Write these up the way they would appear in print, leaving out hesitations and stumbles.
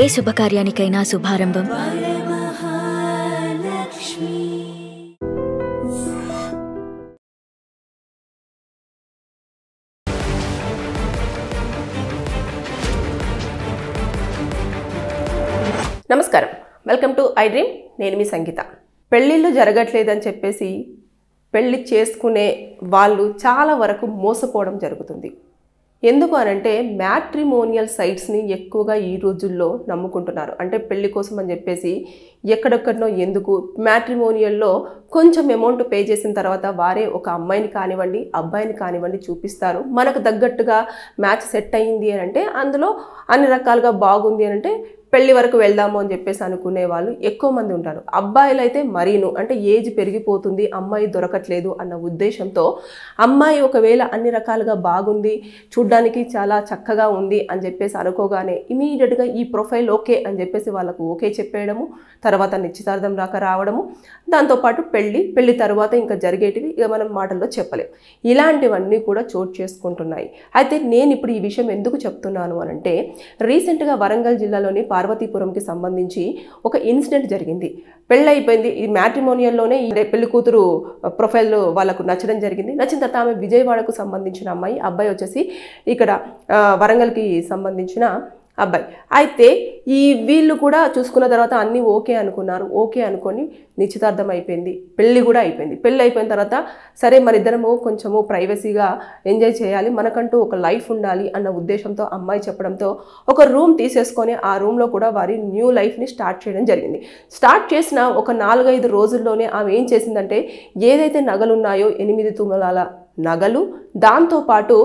ఏ శుభకార్యానికైనా శుభారంభం నమస్కారం, welcome to I dream. నేను మీ సంగీత. పెళ్ళిళ్ళు జరగట్లేదని చెప్పేసి పెళ్ళి చేసుకునే వాళ్ళు చాలా వరకు మోసపోవడం జరుగుతుంది. ఎందుకు అనంటే మ్యాట్రిమోనియల్ సైట్స్ని ఎక్కువగా ఈ రోజుల్లో నమ్ముకుంటున్నారు. అంటే పెళ్లి కోసం అని చెప్పేసి ఎక్కడెక్కడనో ఎందుకు మ్యాట్రిమోనియల్లో కొంచెం అమౌంట్ పే చేసిన తర్వాత వారే ఒక అమ్మాయిని కానివ్వండి అబ్బాయిని కానివ్వండి చూపిస్తారు. మనకు తగ్గట్టుగా మ్యాచ్ సెట్ అయ్యింది అని అంటే అందులో అన్ని రకాలుగా బాగుంది అని అంటే పెళ్లి వరకు వెళ్దాము అని చెప్పేసి అనుకునే వాళ్ళు ఎక్కువ మంది ఉంటారు. అబ్బాయిలు అయితే మరీను, అంటే ఏజ్ పెరిగిపోతుంది, అమ్మాయి దొరకట్లేదు అన్న ఉద్దేశంతో అమ్మాయి ఒకవేళ అన్ని రకాలుగా బాగుంది, చూడ్డానికి చాలా చక్కగా ఉంది అని చెప్పేసి అనుకోగానే ఇమీడియట్గా ఈ ప్రొఫైల్ ఓకే అని చెప్పేసి వాళ్ళకు ఓకే చెప్పేయడము, తర్వాత నిశ్చితార్థం రాక రావడము, దాంతోపాటు పెళ్లి తర్వాత ఇంకా జరిగేటివి ఇక మనం మాటల్లో చెప్పలేం. ఇలాంటివన్నీ కూడా చోటు చేసుకుంటున్నాయి. అయితే నేను ఇప్పుడు ఈ విషయం ఎందుకు చెప్తున్నాను అనంటే రీసెంట్గా వరంగల్ జిల్లాలోని పార్వతీపురంకి సంబంధించి ఒక ఇన్సిడెంట్ జరిగింది. పెళ్ళి అయిపోయింది. ఈ మ్యాట్రిమోనియల్లోనే పెళ్లి కూతురు ప్రొఫైల్ వాళ్ళకు నచ్చడం జరిగింది. నచ్చిన తర్వాత ఆమె విజయవాడకు సంబంధించిన అమ్మాయి, అబ్బాయి వచ్చేసి ఇక్కడ వరంగల్కి సంబంధించిన అబ్బాయి. అయితే వీళ్ళు కూడా చూసుకున్న తర్వాత అన్నీ ఓకే అనుకున్నారు. ఓకే అనుకొని నిశ్చితార్థం అయిపోయింది, పెళ్ళి కూడా అయిపోయింది. పెళ్ళి అయిపోయిన తర్వాత సరే మన ఇద్దరము కొంచెము ప్రైవసీగా ఎంజాయ్ చేయాలి, మనకంటూ ఒక లైఫ్ ఉండాలి అన్న ఉద్దేశంతో అమ్మాయి చెప్పడంతో ఒక రూమ్ తీసేసుకొని ఆ రూమ్లో కూడా వారి న్యూ లైఫ్ని స్టార్ట్ చేయడం జరిగింది. స్టార్ట్ చేసిన ఒక 4-5 రోజుల్లోనే ఆమె ఏం చేసిందంటే ఏదైతే నగలు ఉన్నాయో 8 తులాల నగలు, దాంతోపాటు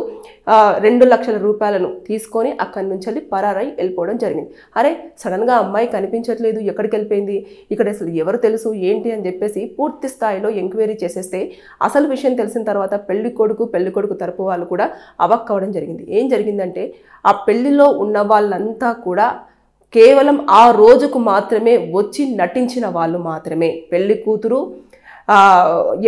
2 లక్షల రూపాయలను తీసుకొని అక్కడి నుంచి పరారై వెళ్ళిపోవడం జరిగింది. అరే సడన్గా అమ్మాయి కనిపించట్లేదు, ఎక్కడికి వెళ్ళిపోయింది, ఇక్కడ అసలు ఎవరు తెలుసు ఏంటి అని చెప్పేసి పూర్తి స్థాయిలో ఎంక్వైరీ చేసేస్తే అసలు విషయం తెలిసిన తర్వాత పెళ్లి కొడుకు తరపు వాళ్ళు కూడా అవాక్కవడం జరిగింది. ఏం జరిగిందంటే ఆ పెళ్లిలో ఉన్న వాళ్ళంతా కూడా కేవలం ఆ రోజుకు మాత్రమే వచ్చి నటించిన వాళ్ళు మాత్రమే. పెళ్లి కూతురు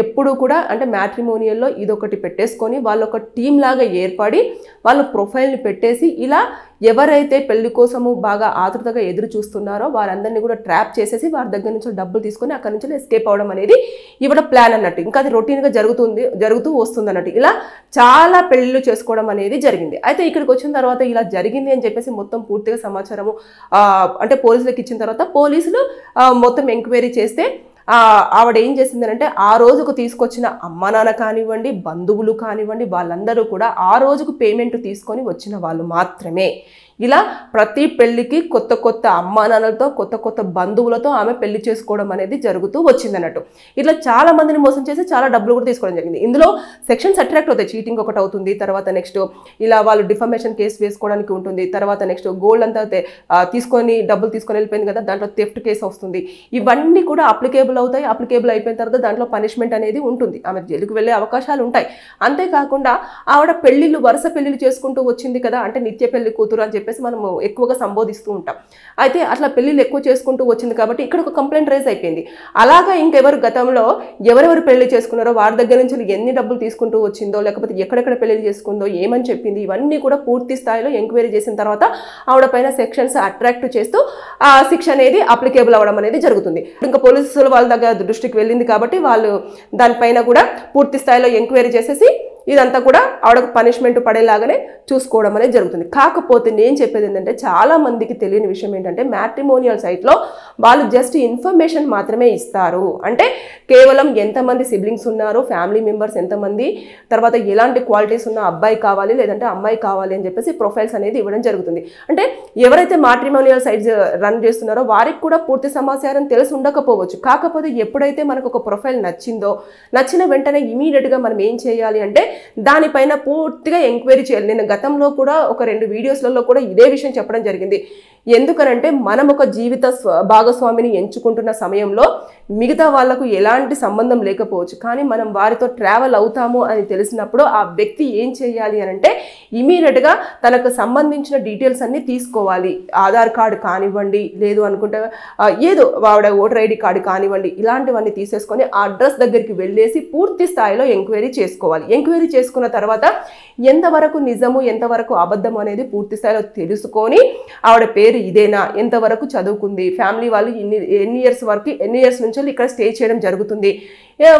ఎప్పుడు కూడా అంటే మ్యాట్రిమోనియల్లో ఇదొకటి పెట్టేసుకొని వాళ్ళు ఒక టీం లాగా ఏర్పడి వాళ్ళు ప్రొఫైల్ని పెట్టేసి ఇలా ఎవరైతే పెళ్లి కోసము బాగా ఆతృతగా ఎదురు చూస్తున్నారో వారందరినీ కూడా ట్రాప్ చేసేసి వారి దగ్గర నుంచి డబ్బులు తీసుకొని అక్కడి నుంచి ఎస్కేప్ అవడం అనేది ఇవ్వడం ప్లాన్ అన్నట్టు. ఇంకా అది రొటీన్గా జరుగుతూ వస్తుంది అన్నట్టు. ఇలా చాలా పెళ్లిళ్ళు చేసుకోవడం అనేది జరిగింది. అయితే ఇక్కడికి వచ్చిన తర్వాత ఇలా జరిగింది అని చెప్పేసి మొత్తం పూర్తిగా సమాచారము అంటే పోలీసులకు ఇచ్చిన తర్వాత పోలీసులు మొత్తం ఎంక్వైరీ చేస్తే ఆవిడ ఏం చేసిందనంటే ఆ రోజుకు తీసుకొచ్చిన అమ్మ నాన్న కానివ్వండి బంధువులు కానివ్వండి వాళ్ళందరూ కూడా ఆ రోజుకు పేమెంట్ తీసుకొని వచ్చిన వాళ్ళు మాత్రమే. ఇలా ప్రతి పెళ్లికి కొత్త అమ్మా నాన్నలతో కొత్త బంధువులతో ఆమె పెళ్లి చేసుకోవడం అనేది జరుగుతూ వచ్చిందన్నట్టు. ఇట్లా చాలా మందిని మోసం చేసి చాలా డబ్బులు కూడా తీసుకోవడం జరిగింది. ఇందులో సెక్షన్స్ అట్రాక్ట్ అవుతాయి. చీటింగ్ ఒకటి అవుతుంది, తర్వాత నెక్స్ట్ ఇలా వాళ్ళు డిఫమేషన్ కేసు వేసుకోవడానికి ఉంటుంది, తర్వాత నెక్స్ట్ గోల్డ్ అంతా డబ్బులు తీసుకొని వెళ్ళిపోయింది కదా దాంట్లో థెఫ్ట్ కేసు వస్తుంది. ఇవన్నీ కూడా అప్లికేబుల్ అవుతాయి. అప్లికేబుల్ అయిపోయిన తర్వాత దాంట్లో పనిష్మెంట్ అనేది ఉంటుంది, ఆమె జైలుకు వెళ్ళే అవకాశాలు ఉంటాయి. అంతేకాకుండా ఆవిడ వరుస పెళ్లిళ్ళు చేసుకుంటూ వచ్చింది కదా, అంటే నిత్య పెళ్లి కూతురు అని చెప్పేసి మనము ఎక్కువగా సంబోధిస్తూ ఉంటాం. అయితే అట్లా పెళ్లిళ్ళు ఎక్కువ చేసుకుంటూ వచ్చింది కాబట్టి ఇక్కడ ఒక కంప్లైంట్ రైజ్ అయిపోయింది. అలాగా ఇంకెవరు గతంలో ఎవరెవరు పెళ్లి చేసుకున్నారో వారి దగ్గర నుంచి ఎన్ని డబ్బులు తీసుకుంటూ వచ్చిందో, లేకపోతే ఎక్కడెక్కడ పెళ్లి చేసుకుందో, ఏమని చెప్పింది, ఇవన్నీ కూడా పూర్తి స్థాయిలో ఎంక్వైరీ చేసిన తర్వాత ఆవిడ పైన సెక్షన్స్ అట్రాక్ట్ చేస్తూ ఆ శిక్ష అనేది అప్లికేబుల్ అవ్వడం అనేది జరుగుతుంది. ఇంకా పోలీసులు వాళ్ళ దగ్గర దృష్టికి వెళ్ళింది కాబట్టి వాళ్ళు దానిపైన కూడా పూర్తి స్థాయిలో ఎంక్వైరీ చేసేసి ఇదంతా కూడా ఆవిడకు పనిష్మెంట్ పడేలాగానే చూసుకోవడం అనేది జరుగుతుంది. కాకపోతే నేను చెప్పేది ఏంటంటే చాలా మందికి తెలియని విషయం ఏంటంటే మ్యాట్రిమోనియల్ సైట్లో వాళ్ళు జస్ట్ ఇన్ఫర్మేషన్ మాత్రమే ఇస్తారు. అంటే కేవలం ఎంతమంది సిబ్లింగ్స్ ఉన్నారు, ఫ్యామిలీ మెంబర్స్ ఎంతమంది, తర్వాత ఎలాంటి క్వాలిటీస్ ఉన్న అబ్బాయి కావాలి లేదంటే అమ్మాయి కావాలి అని చెప్పేసి ప్రొఫైల్స్ అనేది ఇవ్వడం జరుగుతుంది. అంటే ఎవరైతే మ్యాట్రిమోనియల్ సైట్స్ రన్ చేస్తున్నారో వారికి కూడా పూర్తి సమాచారం తెలిసి ఉండకపోవచ్చు. కాకపోతే ఎప్పుడైతే మనకు ఒక ప్రొఫైల్ నచ్చిన వెంటనే ఇమీడియట్గా మనం ఏం చేయాలి అంటే దానిపైన పూర్తిగా ఎంక్వైరీ చేయాలి. నేను గతంలో కూడా ఒక 2 వీడియోస్లలో కూడా ఇదే విషయం చెప్పడం జరిగింది. ఎందుకనంటే మనం ఒక జీవిత భాగస్వామిని ఎంచుకుంటున్న సమయంలో మిగతా వాళ్లకు ఎలాంటి సంబంధం లేకపోవచ్చు, కానీ మనం వారితో ట్రావెల్ అవుతాము అని తెలిసినప్పుడు ఆ వ్యక్తి ఏం చేయాలి అని అంటే ఇమీడియట్గా తనకు సంబంధించిన డీటెయిల్స్ అన్నీ తీసుకోవాలి. ఆధార్ కార్డు కానివ్వండి, లేదు అనుకుంటే ఏదో ఆవిడ ఓటర్ ఐడి కార్డు కానివ్వండి, ఇలాంటివన్నీ తీసేసుకొని ఆ అడ్రస్ దగ్గరికి వెళ్ళేసి పూర్తి స్థాయిలో ఎంక్వైరీ చేసుకోవాలి. ఎంక్వైరీ చేసుకున్న తర్వాత ఎంతవరకు నిజము ఎంతవరకు అబద్ధము అనేది పూర్తి స్థాయిలో తెలుసుకొని ఆవిడ పేరు ఇదేనా, ఎంతవరకు చదువుకుంది, ఫ్యామిలీ వాళ్ళు ఎన్ని ఇయర్స్ నుంచి ఇక్కడ స్టే చేయడం జరుగుతుంది,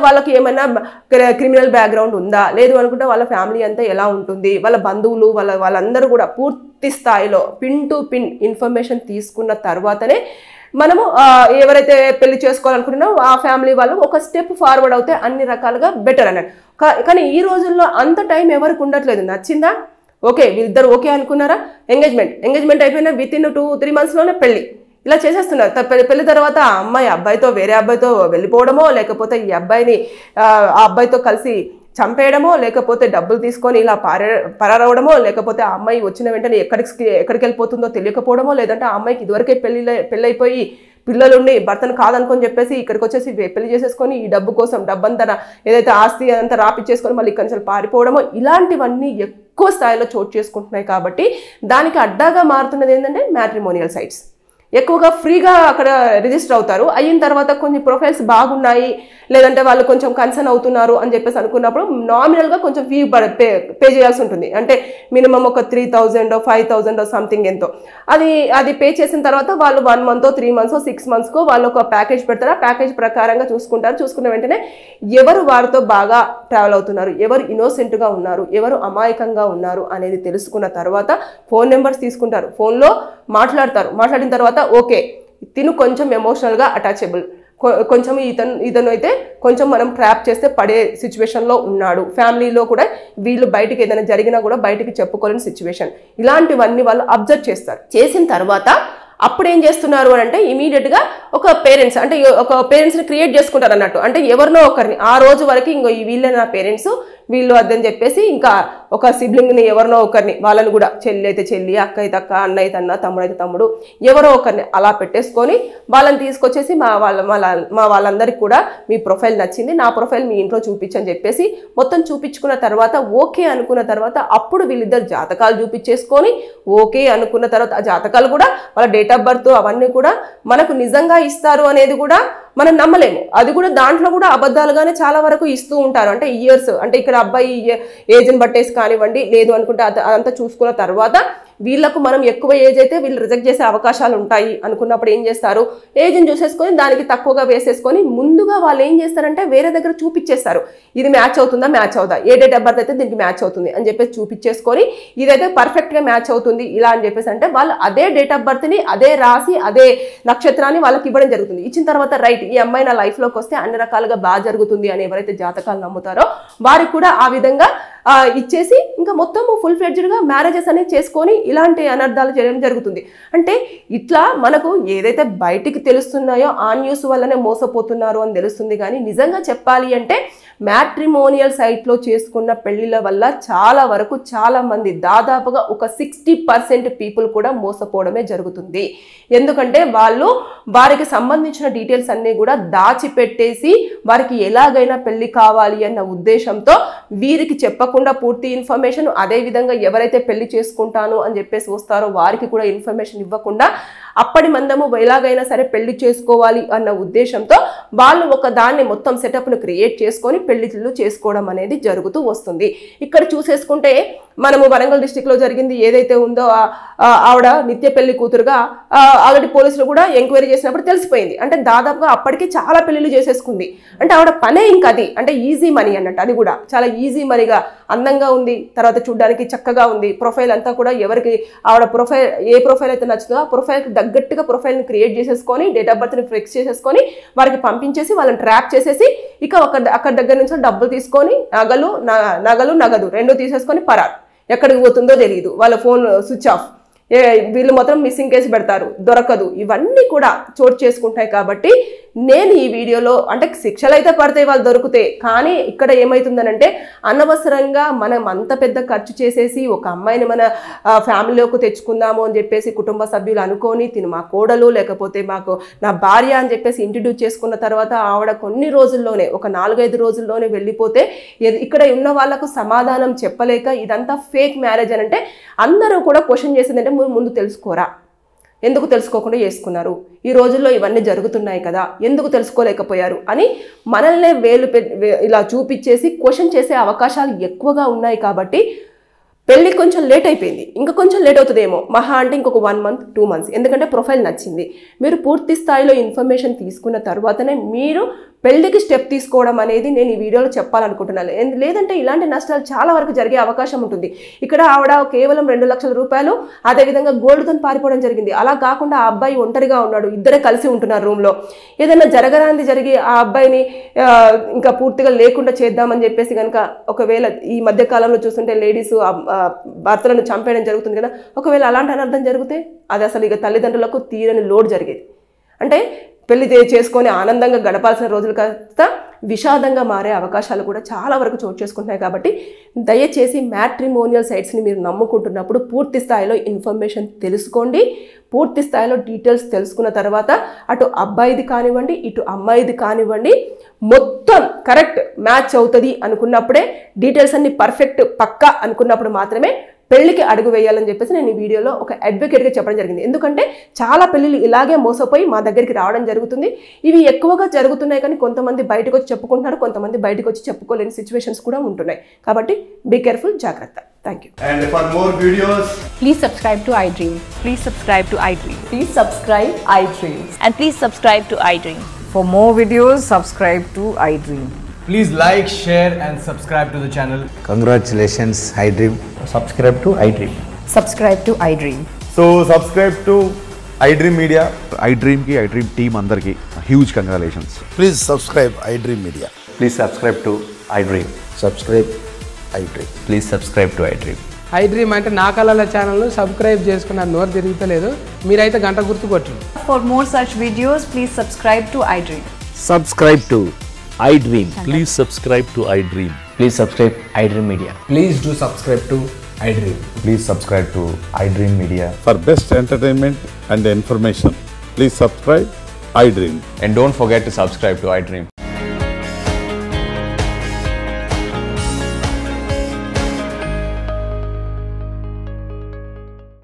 వాళ్ళకి ఏమైనా క్రిమినల్ బ్యాక్గ్రౌండ్ ఉందా, లేదు అనుకుంటే వాళ్ళ ఫ్యామిలీ అంతా ఎలా ఉంటుంది, వాళ్ళ బంధువులు వాళ్ళందరూ కూడా పూర్తి స్థాయిలో పిన్ టు పిన్ ఇన్ఫర్మేషన్ తీసుకున్న తర్వాతనే మనము ఎవరైతే పెళ్లి చేసుకోవాలనుకుంటున్నామో ఆ ఫ్యామిలీ వాళ్ళు ఒక స్టెప్ ఫార్వర్డ్ అవుతే అన్ని రకాలుగా బెటర్ అన్నట్టు. కానీ ఈ రోజుల్లో అంత టైం ఎవరికి ఉండట్లేదు. నచ్చిందా, ఓకే, వీళ్ళిద్దరు ఓకే అనుకున్నారా, ఎంగేజ్మెంట్ అయిపోయినా విత్ ఇన్ 2-3 monthsలోనే పెళ్లి ఇలా చేసేస్తున్నారు. పెళ్లి తర్వాత ఆ అమ్మాయి అబ్బాయితో వేరే అబ్బాయితో వెళ్ళిపోవడమో, లేకపోతే ఈ అబ్బాయిని ఆ అబ్బాయితో కలిసి చంపేయడమో, లేకపోతే డబ్బులు తీసుకొని ఇలా పరారవడమో, లేకపోతే ఆ అమ్మాయి వచ్చిన వెంటనే ఎక్కడికి వెళ్ళిపోతుందో తెలియకపోవడమో, లేదంటే ఆ అమ్మాయికి ఇదివరకే పెళ్ళైపోయి పిల్లలుండి భర్తను కాదనుకొని చెప్పేసి ఇక్కడికి వచ్చేసి పెళ్లి చేసేసుకొని ఈ డబ్బు కోసం డబ్బంతా ఏదైతే ఆస్తి అంతా రాపిచ్చేసుకొని మళ్ళీ ఇక్కడి నుంచి పారిపోవడమో, ఇలాంటివన్నీ ఎక్కువ స్థాయిలో చోటు చేసుకుంటున్నాయి. కాబట్టి దానికి అడ్డాగా మారుతున్నది ఏంటంటే మ్యాట్రిమోనియల్ సైట్స్. ఎక్కువగా ఫ్రీగా అక్కడ రిజిస్టర్ అవుతారు. అయిన తర్వాత కొన్ని ప్రొఫైల్స్ బాగున్నాయి, లేదంటే వాళ్ళు కొంచెం కన్సర్న్ అవుతున్నారు అని చెప్పేసి అనుకున్నప్పుడు నామినల్గా కొంచెం ఫీ పే చేయాల్సి ఉంటుంది. అంటే మినిమం ఒక 3,000 5,000 సంథింగ్ ఎంతో అది పే చేసిన తర్వాత వాళ్ళు 1 month 3 months 6 months వాళ్ళు ఒక ప్యాకేజ్ పెడతారు. ఆ ప్యాకేజ్ ప్రకారంగా చూసుకున్న వెంటనే ఎవరు వారితో బాగా ట్రావెల్ అవుతున్నారు, ఎవరు ఇన్నోసెంట్గా ఉన్నారు, ఎవరు అమాయకంగా ఉన్నారు అనేది తెలుసుకున్న తర్వాత ఫోన్ నెంబర్స్ తీసుకుంటారు, ఫోన్లో మాట్లాడిన తర్వాత ఓకే తిను కొంచెం ఎమోషనల్గా అటాచబుల్, కొంచెం ఇతను అయితే కొంచెం మనం ట్రాప్ చేస్తే పడే సిచ్యువేషన్లో ఉన్నాడు, ఫ్యామిలీలో కూడా వీళ్ళు బయటికి ఏదైనా జరిగినా కూడా బయటికి చెప్పుకోలేని సిచ్యువేషన్, ఇలాంటివన్నీ వాళ్ళు అబ్జర్వ్ చేసిన తర్వాత అప్పుడు ఏం చేస్తున్నారు అని అంటే ఇమీడియట్గా ఒక పేరెంట్స్ని క్రియేట్ చేసుకుంటారు అన్నట్టు. అంటే ఎవరినో ఒకరిని ఆ రోజు వరకు ఇంకో వీళ్ళే నా పేరెంట్స్ వీళ్ళు అదని చెప్పేసి ఇంకా ఒక సిబ్లింగ్ని ఎవరినో ఒకరిని వాళ్ళని కూడా చెల్లి అయితే చెల్లి, అక్క అయితే అక్క, అన్న అయితే అన్న, తమ్ముడు అయితే తమ్ముడు, ఎవరో ఒకరిని అలా పెట్టేసుకొని వాళ్ళని తీసుకొచ్చేసి మా వాళ్ళందరికీ కూడా మీ ప్రొఫైల్ నచ్చింది, నా ప్రొఫైల్ మీ ఇంట్లో చూపించని చెప్పేసి మొత్తం చూపించుకున్న తర్వాత ఓకే అనుకున్న తర్వాత అప్పుడు వీళ్ళిద్దరు జాతకాలు చూపించేసుకొని ఓకే అనుకున్న తర్వాత ఆ జాతకాలు కూడా వాళ్ళ డేట్ ఆఫ్ బర్త్ అవన్నీ కూడా మనకు నిజంగా ఇస్తారు అనేది కూడా మనం నమ్మలేము. అది కూడా దాంట్లో కూడా అబద్ధాలుగానే చాలా వరకు ఇస్తూ ఉంటారు. అంటే ఇయర్స్, అంటే ఇక్కడ అబ్బాయి ఏజ్ని బట్టేసి కానివ్వండి, లేదు అనుకుంటే అదంతా చూసుకున్న తర్వాత వీళ్ళకు మనం ఎక్కువ ఏజ్ అయితే వీళ్ళు రిజెక్ట్ చేసే అవకాశాలు ఉంటాయి అనుకున్నప్పుడు ఏం చేస్తారు, ఏజ్ని చూసేసుకొని దానికి తక్కువగా వేసేసుకొని ముందుగా వాళ్ళు ఏం చేస్తారంటే వేరే దగ్గర చూపించేస్తారు, ఇది మ్యాచ్ అవుదా, ఏ డేట్ ఆఫ్ బర్త్ అయితే దీనికి మ్యాచ్ అవుతుంది అని చెప్పేసి చూపించేసుకొని ఇదైతే పర్ఫెక్ట్గా మ్యాచ్ అవుతుంది ఇలా అని చెప్పేసి అంటే వాళ్ళు అదే డేట్ ఆఫ్ బర్త్ని అదే రాసి అదే నక్షత్రాన్ని వాళ్ళకి ఇవ్వడం జరుగుతుంది. ఇచ్చిన తర్వాత రైట్ ఈ అమ్మాయి నా లైఫ్లోకి వస్తే అన్ని రకాలుగా బాగా జరుగుతుంది అని ఎవరైతే జాతకాలు నమ్ముతారో వారికి కూడా ఆ విధంగా ఇచ్చేసి ఇంకా మొత్తము ఫుల్ ఫ్లెడ్జ్డ్గా మ్యారేజెస్ అనేది చేసుకొని ఇలాంటి అనర్థాలు చేయడం జరుగుతుంది. అంటే ఇట్లా మనకు ఏదైతే బయటికి తెలుస్తున్నాయో ఆ న్యూస్ వల్లనే మోసపోతున్నారు అని తెలుస్తుంది. కానీ నిజంగా చెప్పాలి అంటే మ్యాట్రిమోనియల్ సైట్లో చేసుకున్న పెళ్లిళ్ళ వల్ల చాలా వరకు చాలా మంది దాదాపుగా ఒక 60% పీపుల్ కూడా మోసపోవడమే జరుగుతుంది. ఎందుకంటే వారికి సంబంధించిన డీటెయిల్స్ అన్నీ కూడా దాచిపెట్టేసి వారికి ఎలాగైనా పెళ్లి కావాలి అన్న ఉద్దేశంతో వీరికి చెప్పకుండా పూర్తి ఇన్ఫర్మేషన్, అదేవిధంగా ఎవరైతే పెళ్లి చేసుకుంటాను అని చెప్పేసి వస్తారో వారికి కూడా ఇన్ఫర్మేషన్ ఇవ్వకుండా అప్పటి మందము ఎలాగైనా సరే పెళ్లి చేసుకోవాలి అన్న ఉద్దేశంతో వాళ్ళు ఒక దాన్ని మొత్తం సెటప్ను క్రియేట్ చేసుకొని పెళ్లిళ్ళు చేసుకోవడం అనేది జరుగుతూ వస్తుంది. ఇక్కడ చూసేసుకుంటే మనము వరంగల్ డిస్టిక్లో జరిగింది ఏదైతే ఉందో ఆవిడ నిత్య పెళ్లి కూతురుగా ఆల్రెడీ పోలీసులు కూడా ఎంక్వైరీ చేసినప్పుడు తెలిసిపోయింది. అంటే దాదాపుగా అప్పటికి చాలా పెళ్లిళ్ళు చేసేసుకుంది. అంటే ఆవిడ పనే ఇంకా అది, అంటే ఈజీ మనీ అన్నట్టు, అది కూడా చాలా ఈజీ మనీగా అందంగా ఉంది, తర్వాత చూడడానికి చక్కగా ఉంది, ప్రొఫైల్ అంతా కూడా ఎవరికి ఆవిడ ఏ ప్రొఫైల్ అయితే నచ్చుతుందో ఆ ప్రొఫైల్కి తగ్గట్టుగా ప్రొఫైల్ని క్రియేట్ చేసేసుకొని డేట్ ఆఫ్ బర్త్ని ఫిక్స్ చేసేసుకొని వారికి పంపించేసి వాళ్ళని ట్రాప్ చేసేసి ఇక అక్కడ దగ్గర నుంచి డబ్బులు తీసుకొని నగదు రెండు తీసేసుకొని పరారు, ఎక్కడికి పోతుందో తెలియదు, వాళ్ళ ఫోన్ స్విచ్ ఆఫ్, వీళ్ళు మొత్తం మిస్సింగ్ కేసు పెడతారు, దొరకదు, ఇవన్నీ కూడా చోటు చేసుకుంటాయి. కాబట్టి నేను ఈ వీడియోలో అంటే శిక్షలు అయితే పడతాయి వాళ్ళు దొరికితే, కానీ ఇక్కడ ఏమవుతుందనంటే అనవసరంగా మనం అంత పెద్ద ఖర్చు చేసేసి ఒక అమ్మాయిని మన ఫ్యామిలీలోకి తెచ్చుకుందాము అని చెప్పేసి కుటుంబ సభ్యులు అనుకొని తిను మా కోడలు లేకపోతే మాకు నా భార్య అని చెప్పేసి ఇంట్రడ్యూస్ చేసుకున్న తర్వాత ఆవిడ కొన్ని రోజుల్లోనే ఒక 4-5 రోజుల్లోనే వెళ్ళిపోతే ఇక్కడ ఉన్న వాళ్ళకు సమాధానం చెప్పలేక ఇదంతా ఫేక్ మ్యారేజ్ అని అంటే అందరూ కూడా క్వశ్చన్ చేసిందంటే ముందు తెలుసుకోరా, ఎందుకు తెలుసుకోకుండా చేసుకున్నారు, ఈ రోజుల్లో ఇవన్నీ జరుగుతున్నాయి కదా ఎందుకు తెలుసుకోలేకపోయారు అని మనల్నే ఇలా చూపించేసి క్వశ్చన్ చేసే అవకాశాలు ఎక్కువగా ఉన్నాయి. కాబట్టి పెళ్ళి కొంచెం లేట్ అయిపోయింది, ఇంకా కొంచెం లేట్ అవుతుందేమో, మహా అంటే ఇంకొక 1 month 2 months. ఎందుకంటే ప్రొఫైల్ నచ్చింది. మీరు పూర్తి స్థాయిలో ఇన్ఫర్మేషన్ తీసుకున్న తర్వాతనే మీరు పెళ్ళికి స్టెప్ తీసుకోవడం అనేది నేను ఈ వీడియోలో చెప్పాలనుకుంటున్నాను. లేదంటే ఇలాంటి నష్టాలు చాలా వరకు జరిగే అవకాశం ఉంటుంది. ఇక్కడ ఆవిడ కేవలం 2 లక్షల రూపాయలు అదేవిధంగా గోల్డ్తో పారిపోవడం జరిగింది. అలా కాకుండా ఆ అబ్బాయి ఒంటరిగా ఉన్నాడు, ఇద్దరే కలిసి ఉంటున్నారు రూమ్లో. ఏదైనా జరగరాంది జరిగి ఆ అబ్బాయిని ఇంకా పూర్తిగా లేకుండా చేద్దామని చెప్పేసి కనుక ఒకవేళ ఈ మధ్య కాలంలో చూస్తుంటే లేడీస్ భర్తలను చంపేయడం జరుగుతుంది కదా, ఒకవేళ అలాంటి అనర్థం జరిగితే అది అసలు ఇక తల్లిదండ్రులకు తీరని లోడ్ జరిగేది. అంటే పెళ్లి చేసుకొని ఆనందంగా గడపాల్సిన రోజులు కాస్త విషాదంగా మారే అవకాశాలు కూడా చాలా వరకు చోటు చేసుకుంటున్నాయి. కాబట్టి దయచేసి మ్యాట్రిమోనియల్ సైట్స్ని మీరు నమ్ముకుంటున్నప్పుడు పూర్తి స్థాయిలో ఇన్ఫర్మేషన్ తెలుసుకోండి. పూర్తి స్థాయిలో డీటెయిల్స్ తెలుసుకున్న తర్వాత అటు అబ్బాయిది కానివ్వండి ఇటు అమ్మాయిది కానివ్వండి మొత్తం కరెక్ట్ మ్యాచ్ అవుతుంది అనుకున్నప్పుడే, డీటెయిల్స్ అన్ని పర్ఫెక్ట్ పక్కా అనుకున్నప్పుడు మాత్రమే పెళ్లికి అడుగు వేయాలని చెప్పేసి నేను ఈ వీడియోలో ఒక అడ్వకేట్గా చెప్పడం జరిగింది. ఎందుకంటే చాలా పెళ్ళిళ్ళు ఇలాగే మోసపోయి మా దగ్గరికి రావడం జరుగుతుంది. ఇవి ఎక్కువగా జరుగుతున్నాయి కానీ కొంతమంది బయటకు వచ్చి చెప్పుకుంటున్నారు, కొంతమంది బయటకు వచ్చి చెప్పుకోలేని సిచ్యువేషన్స్ కూడా ఉంటున్నాయి. కాబట్టి బీ కేర్ఫుల్, జాగ్రత్త. Thank you. And for more videos, please subscribe to iDream. Please subscribe to iDream. Please subscribe iDream. And please subscribe to iDream. For more videos, subscribe to iDream. please like, share and subscribe to the channel. Congratulations, iDream. Subscribe to iDream. Subscribe to iDream. So subscribe to iDream Media. iDream ki iDream team andarki huge congratulations. Please subscribe iDream Media. Please subscribe to iDream. Subscribe iDream. Please subscribe to iDream. iDream అంటే నా కళల ఛానల్ను subscribe చేసుకున్నారు, నోరు తిరుగుతలేదు, మీరైతే గంట గుర్తు కొట్టండి. For more such videos, please subscribe to iDream. Subscribe to iDream. Please subscribe to iDream. Please subscribe iDream Media. Please do subscribe to iDream. Please subscribe to iDream Media. For best entertainment and information, please subscribe iDream. And don't forget to subscribe to iDream.